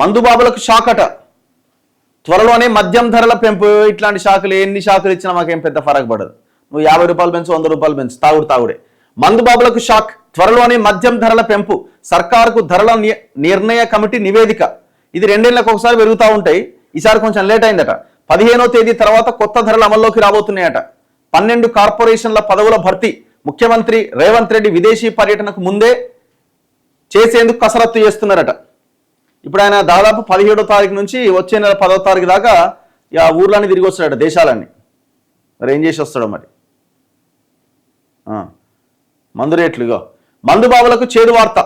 మందుబాబులకు shock అట, త్వరలోనే మద్యం ధరల పెంపు. ఇట్లాంటి షాకులు ఎన్ని షాకులు ఇచ్చినా మాకేం పెద్ద ఫరక్ పడదు. నువ్వు 50 రూపాయలు పెంచు, 100 రూపాయలు పెంచు, తాగుడే. మందుబాబులకు షాక్, త్వరలోనే మద్యం ధరల పెంపు. సర్కారుకు ధరల నిర్ణయ కమిటీ నివేదిక. ఇది 2 ఏళ్లకు ఒకసారి పెరుగుతూ ఉంటాయి, ఈసారి కొంచెం లేట్ అయిందట. 15వ తేదీ తర్వాత కొత్త ధరలు అమల్లోకి రాబోతున్నాయట. 12 కార్పొరేషన్ల పదవుల భర్తీ. ముఖ్యమంత్రి రేవంత్ రెడ్డి విదేశీ పర్యటనకు ముందే చేసేందుకు కసరత్తు చేస్తున్నారట. ఇప్పుడు ఆయన దాదాపు 17వ తారీఖు నుంచి వచ్చే నెల 10వ తారీఖు దాకా ఊర్లన్నీ తిరిగి వస్తాడట, దేశాలన్నీ. మరి ఏం చేసి వస్తాడో మరి. మందు రేట్లుగా మందుబాబులకు చేదు వార్త.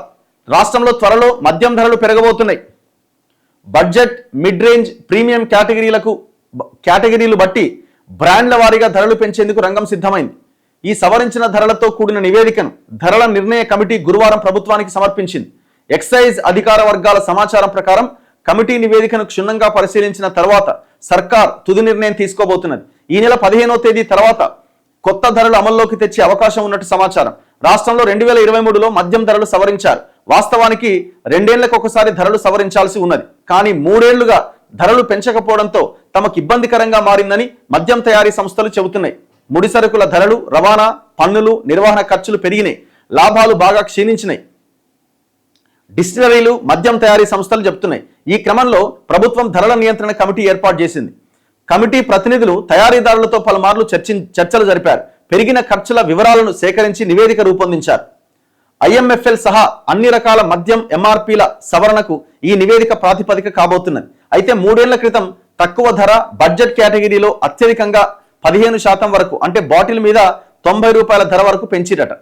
రాష్ట్రంలో త్వరలో మద్యం ధరలు పెరగబోతున్నాయి. బడ్జెట్, మిడ్ రేంజ్, ప్రీమియం కేటగిరీలు బట్టి బ్రాండ్ల వారీగా ధరలు పెంచేందుకు రంగం సిద్ధమైంది. ఈ సవరించిన ధరలతో కూడిన నివేదికను ధరల నిర్ణయ కమిటీ గురువారం ప్రభుత్వానికి సమర్పించింది. ఎక్సైజ్ అధికార వర్గాల సమాచారం ప్రకారం కమిటీ నివేదికను క్షుణ్ణంగా పరిశీలించిన తర్వాత సర్కార్ తుది నిర్ణయం తీసుకోబోతున్నది. ఈ నెల 15వ తేదీ తర్వాత కొత్త ధరలు అమల్లోకి తెచ్చే అవకాశం ఉన్నట్టు సమాచారం. రాష్ట్రంలో 2023లో మద్యం ధరలు సవరించారు. వాస్తవానికి 2 ఏళ్లకు ఒకసారి ధరలు సవరించాల్సి ఉన్నది. కానీ 3 ఏళ్లుగా ధరలు పెంచకపోవడంతో తమకు ఇబ్బందికరంగా మారిందని మద్యం తయారీ సంస్థలు చెబుతున్నాయి. ముడి సరుకుల ధరలు, రవాణా, పన్నులు, నిర్వహణ ఖర్చులు పెరిగినాయి. లాభాలు బాగా క్షీణించినాయి. డిస్టిలరీలు, మద్యం తయారీ సంస్థలు చెబుతున్నాయి. ఈ క్రమంలో ప్రభుత్వం ధరల నియంత్రణ కమిటీ ఏర్పాటు చేసింది. కమిటీ ప్రతినిధులు తయారీదారులతో పలుమార్లు చర్చలు జరిపారు. పెరిగిన ఖర్చుల వివరాలను సేకరించి నివేదిక రూపొందించారు. IMFL సహా అన్ని రకాల మద్యం MRPల సవరణకు ఈ నివేదిక ప్రాతిపదిక కాబోతున్నది. అయితే 3 ఏళ్ల క్రితం తక్కువ ధర బడ్జెట్ కేటగిరీలో అత్యధికంగా 15% వరకు, అంటే బాటిల్ మీద 90 రూపాయల ధర వరకు పెంచిరట.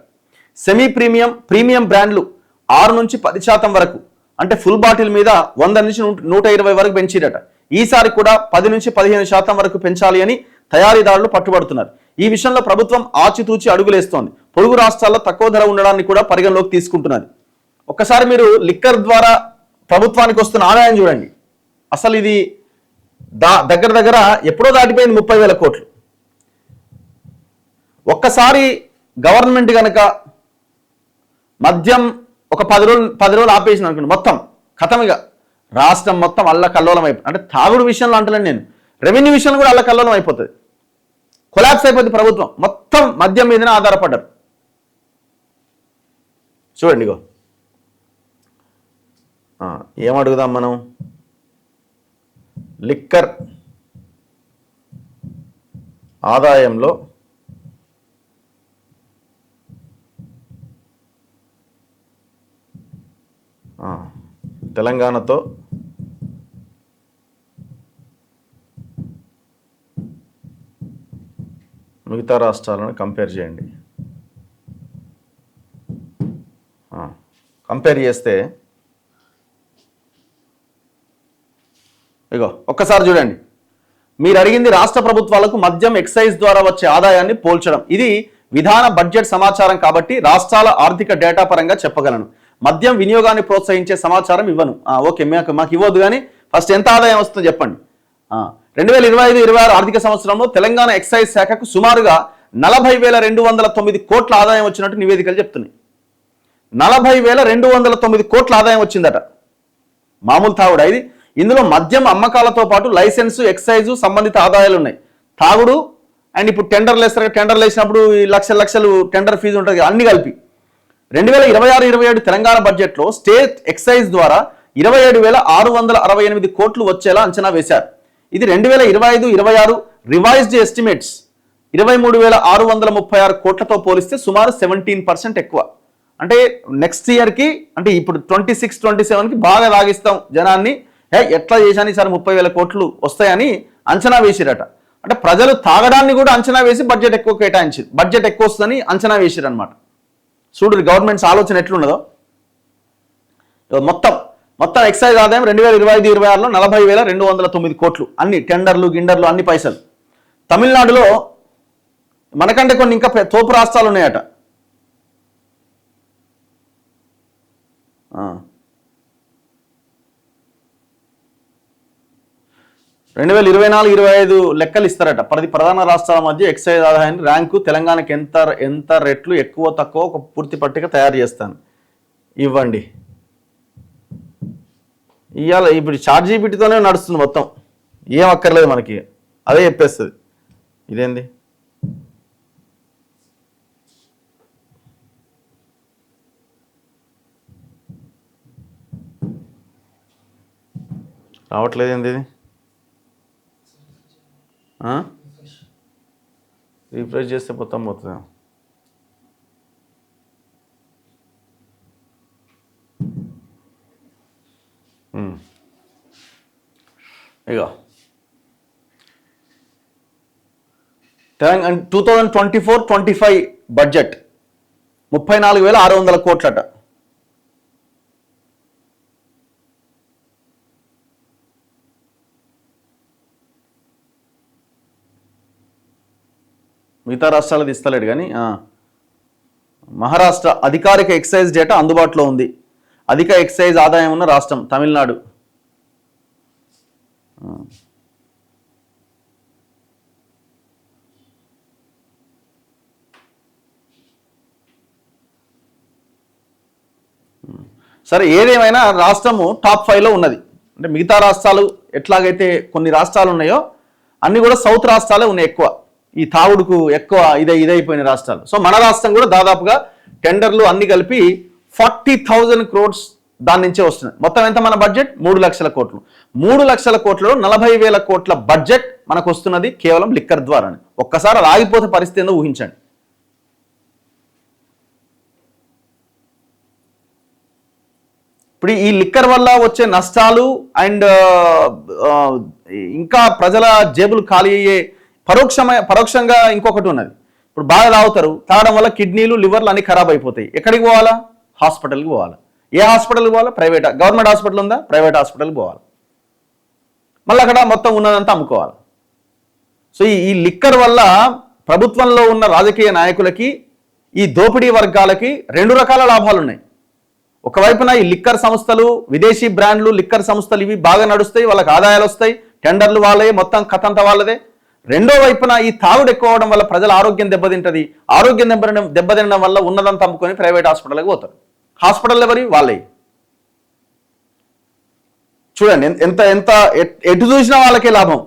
సెమీ ప్రీమియం, ప్రీమియం బ్రాండ్లు 6 నుంచి 10% వరకు, అంటే ఫుల్ బాటిల్ మీద 100 నుంచి 120 వరకు పెంచిరట. ఈసారి కూడా 10 నుంచి 15% వరకు పెంచాలి అని తయారీదారులు పట్టుబడుతున్నారు. ఈ విషయంలో ప్రభుత్వం ఆచితూచి అడుగులేస్తోంది. పొరుగు రాష్ట్రాల్లో తక్కువ ధర ఉండడాన్ని కూడా పరిగణలోకి తీసుకుంటున్నది. ఒక్కసారి మీరు లిక్కర్ ద్వారా ప్రభుత్వానికి వస్తున్న ఆదాయం చూడండి. అసలు ఇది దగ్గర ఎప్పుడో దాటిపోయింది 30,000 కోట్లు. ఒక్కసారి గవర్నమెంట్ కనుక మద్యం ఒక 10 రోజులు ఆపేసిన అనుకోండి, మొత్తం ఖతమిగా రాష్ట్రం మొత్తం అల్లకల్లోలం అయిపోతుంది. అంటే తాగుడు విషయంలో అంటలేను నేను, రెవెన్యూ విషయంలో కూడా అల్లకల్లోలం అయిపోతుంది. కొలాప్స్ అయిపోతుంది ప్రభుత్వం. మొత్తం మద్యం మీదనే ఆధారపడ్డారు. చూడండి, ఇగో ఏమడుగుదాం మనం. లిక్కర్ ఆదాయంలో తెలంగాణతో మిగతా రాష్ట్రాలను కంపేర్ చేయండి. కంపేర్ చేస్తే ఇగో ఒక్కసారి చూడండి. మీరు అడిగింది రాష్ట్ర ప్రభుత్వాలకు మద్యం ఎక్సైజ్ ద్వారా వచ్చే ఆదాయాన్ని పోల్చడం. ఇది విధాన బడ్జెట్ సమాచారం కాబట్టి రాష్ట్రాల ఆర్థిక డేటా పరంగా చెప్పగలను. మద్యం వినియోగాన్ని ప్రోత్సహించే సమాచారం ఇవ్వను. ఓకే, మాకు ఇవ్వద్దు, కానీ ఫస్ట్ ఎంత ఆదాయం వస్తుందో చెప్పండి. 2025-26 ఆర్థిక సంవత్సరంలో తెలంగాణ ఎక్సైజ్ శాఖకు సుమారుగా 40,209 కోట్ల ఆదాయం వచ్చినట్టు నివేదికలు చెప్తున్నాయి. 40,209 కోట్ల ఆదాయం వచ్చిందట. మామూలు తాగుడు ఇది. ఇందులో మద్యం అమ్మకాలతో పాటు లైసెన్సు, ఎక్సైజు సంబంధిత ఆదాయాలు ఉన్నాయి. తాగుడు అండ్ ఇప్పుడు టెండర్లు వేస్తారు, టెండర్లు వేసినప్పుడు లక్షలు టెండర్ ఫీజు ఉంటుంది, అన్ని కలిపి 2026-27 తెలంగాణ బడ్జెట్లో స్టేట్ ఎక్సైజ్ ద్వారా 27,668 కోట్లు వచ్చేలా అంచనా వేశారు. ఇది 2025-26 రివైజ్డ్ ఎస్టిమేట్స్ 23,636 కోట్లతో పోలిస్తే సుమారు 17% ఎక్కువ. అంటే నెక్స్ట్ ఇయర్కి, అంటే ఇప్పుడు 26-27కి బాగా లాగిస్తాం జనాన్ని, ఎట్లా చేశాను ఈసారి 30,000 కోట్లు వస్తాయని అంచనా వేసిరట. అంటే ప్రజలు తాగడాన్ని కూడా అంచనా వేసి బడ్జెట్ ఎక్కువ కేటాయించింది, బడ్జెట్ ఎక్కువ వస్తుందని అంచనా వేసిరు అనమాట. చూడు గవర్నమెంట్స్ ఆలోచన ఎట్లున్నదో. మొత్తం ఎక్సైజ్ ఆదాయం 2025-26లో 40,209 కోట్లు, అన్ని టెండర్లు గిండర్లు అన్ని పైసలు. తమిళనాడులో మనకంటే కొన్ని ఇంకా తోపు రాష్ట్రాలు ఉన్నాయట. 2024-25 లెక్కలు ఇస్తారట. ప్రధాన రాష్ట్రాల మధ్య ఎక్సైజ్ ఆదాయాన్ని ర్యాంకు తెలంగాణకి ఎంత రెట్లు ఎక్కువ తక్కువ ఒక పూర్తి పట్టిక తయారు చేస్తాను. ఇవ్వండి, ఇవాళ ఇప్పుడు ChatGPTతోనే నడుస్తుంది మొత్తం, ఏం అక్కర్లేదు మనకి, అదే చెప్పేస్తుంది. ఇదేంది రావట్లేదు, ఏంది ఇది? రీఫ్రెష్ చేస్తే మొత్తం పోతుంది. ఇగో తెలంగాణ 2024-25 బడ్జెట్ 34,600 కోట్లట. మిగతా రాష్ట్రాలది ఇస్తలేడు కానీ మహారాష్ట్ర అధికారిక ఎక్సైజ్ డేటా అందుబాటులో ఉంది. అధిక ఎక్సైజ్ ఆదాయం ఉన్న రాష్ట్రం తమిళనాడు. సరే, ఏదేమైనా రాష్ట్రము టాప్ 5లో ఉన్నది. అంటే మిగతా రాష్ట్రాలు ఎట్లాగైతే కొన్ని రాష్ట్రాలు ఉన్నాయో అన్ని కూడా సౌత్ రాష్ట్రాలే ఉన్నాయి ఎక్కువ, ఈ తావుడుకు ఎక్కువ ఇదైపోయిన రాష్ట్రాలు. సో మన రాష్ట్రం కూడా దాదాపుగా టెండర్లు అన్ని కలిపి 40,000 crores దాని నుంచే వస్తున్నాయి. మొత్తం ఎంత మన బడ్జెట్? 3 లక్షల కోట్లు. 3 లక్షల కోట్లలో 40,000 కోట్ల బడ్జెట్ మనకు వస్తున్నది కేవలం లిక్కర్ ద్వారానే. ఒక్కసారి రాగిపోతే పరిస్థితి ఏందో ఊహించండి. ఇప్పుడు ఈ లిక్కర్ వల్ల వచ్చే నష్టాలు అండ్ ఇంకా ప్రజల జేబులు ఖాళీ అయ్యే పరోక్షంగా ఇంకొకటి ఉన్నది. ఇప్పుడు బాగా తాగుతారు, తాగడం వల్ల కిడ్నీలు లివర్లు అన్ని ఖరాబ్ అయిపోతాయి. ఎక్కడికి పోవాలా? హాస్పిటల్కి పోవాలి. ఏ హాస్పిటల్కి పోవాలా? ప్రైవేట్. గవర్నమెంట్ హాస్పిటల్ ఉందా? ప్రైవేట్ హాస్పిటల్కి పోవాలి. మళ్ళీ అక్కడ మొత్తం ఉన్నదంతా అమ్ముకోవాలి. సో ఈ లిక్కర్ వల్ల ప్రభుత్వంలో ఉన్న రాజకీయ నాయకులకి, ఈ దోపిడీ వర్గాలకి 2 రకాల లాభాలు ఉన్నాయి. ఒకవైపున ఈ లిక్కర్ సంస్థలు, విదేశీ బ్రాండ్లు లిక్కర్ సంస్థలు ఇవి బాగా నడుస్తాయి, వాళ్ళకి ఆదాయాలు వస్తాయి, టెండర్లు వాళ్ళే, మొత్తం కథంతా వాళ్ళదే. రెండో వైపున ఈ తాగుడు ఎక్కువ అవడం వల్ల ప్రజల ఆరోగ్యం దెబ్బతింటది. ఆరోగ్యం దెబ్బతినడం వల్ల ఉన్నదంతా అమ్ముకొని ప్రైవేట్ హాస్పిటల్కి పోతారు. హాస్పిటల్ ఎవరి? వాళ్ళే. చూడండి ఎంత ఎటు చూసినా వాళ్ళకే లాభం.